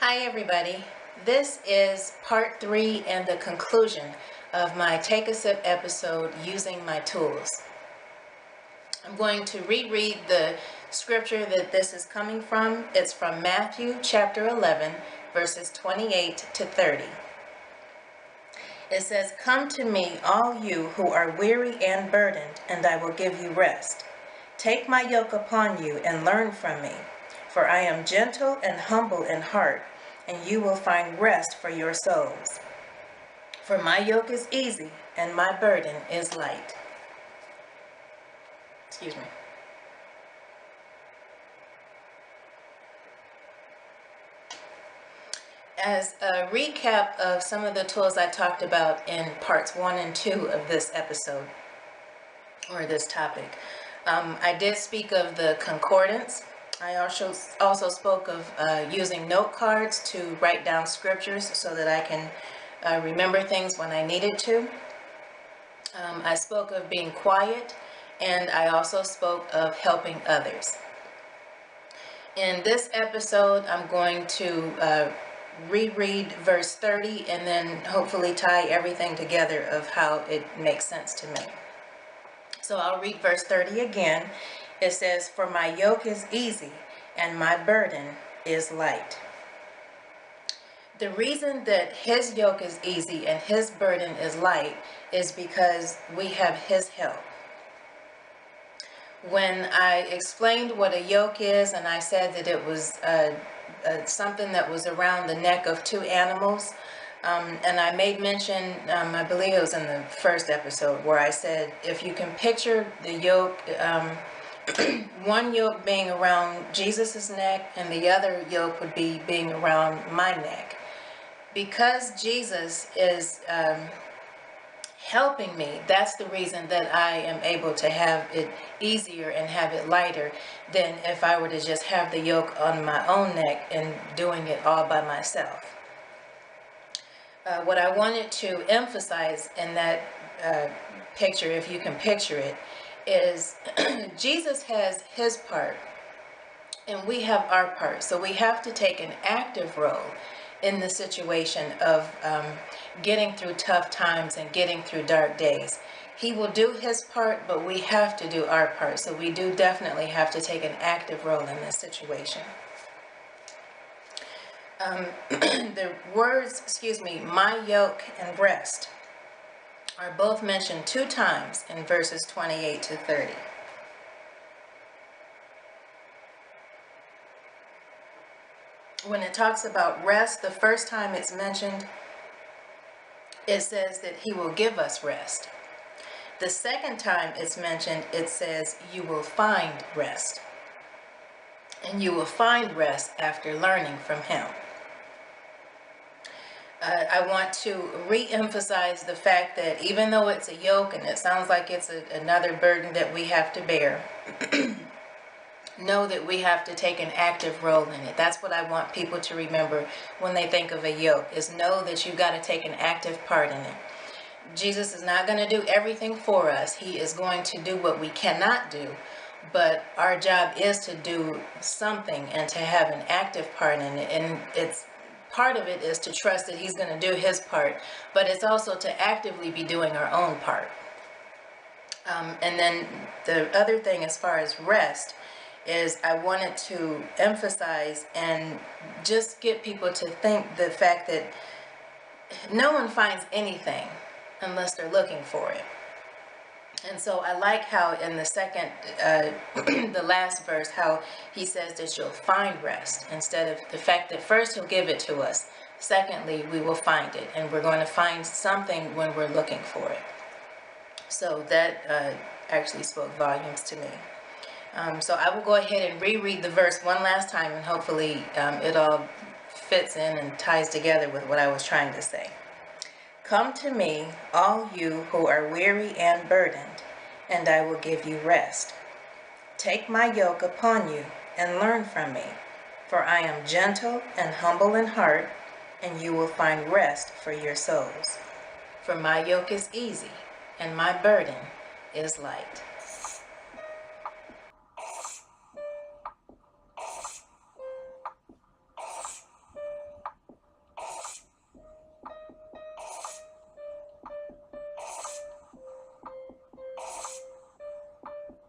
Hi everybody, this is part 3 and the conclusion of my Take a Sip episode using my tools. I'm going to reread the scripture that this is coming from. It's from Matthew chapter 11 verses 28 to 30. It says, "Come to me, all you who are weary and burdened, and I will give you rest. Take my yoke upon you and learn from me, for I am gentle and humble in heart, and you will find rest for your souls. For my yoke is easy and my burden is light." Excuse me. As a recap of some of the tools I talked about in parts 1 and 2 of this episode, or this topic, I did speak of the concordance. I also spoke of using note cards to write down scriptures so that I can remember things when I needed to. I spoke of being quiet, and I also spoke of helping others. In this episode, I'm going to reread verse 30 and then hopefully tie everything together of how it makes sense to me. So I'll read verse 30 again. It says, "For my yoke is easy and my burden is light." The reason that his yoke is easy and his burden is light is because we have his help. When I explained what a yoke is, and I said that it was something that was around the neck of two animals, and I made mention, I believe it was in the first episode, where I said if you can picture the yoke, one yoke being around Jesus's neck and the other yoke would be being around my neck. Because Jesus is helping me, that's the reason that I am able to have it easier and have it lighter than if I were to just have the yoke on my own neck and doing it all by myself. What I wanted to emphasize in that picture, if you can picture it, is Jesus has his part and we have our part. So we have to take an active role in the situation of getting through tough times and getting through dark days. He will do his part, but we have to do our part. So we do definitely have to take an active role in this situation. The words, my yoke and rest are both mentioned 2 times in verses 28 to 30. When it talks about rest, the first time it's mentioned, it says that he will give us rest. The second time it's mentioned, it says you will find rest. And you will find rest after learning from him. I want to re-emphasize the fact that even though it's a yoke and it sounds like it's another burden that we have to bear, know that we have to take an active role in it. That's what I want people to remember when they think of a yoke, is know that you've got to take an active part in it. Jesus is not going to do everything for us. He is going to do what we cannot do, but our job is to do something and to have an active part in it. And it's part of it is to trust that he's going to do his part, but it's also to actively be doing our own part. And then the other thing as far as rest is I wanted to emphasize and just get people to think the fact that no one finds anything unless they're looking for it. And so I like how in the second, the last verse, how he says that you'll find rest, instead of the fact that first he'll give it to us. Secondly, we will find it, and we're going to find something when we're looking for it. So that actually spoke volumes to me. So I will go ahead and reread the verse one last time, and hopefully it all fits in and ties together with what I was trying to say. "Come to me, all you who are weary and burdened, and I will give you rest. Take my yoke upon you and learn from me, for I am gentle and humble in heart, and you will find rest for your souls. For my yoke is easy and my burden is light."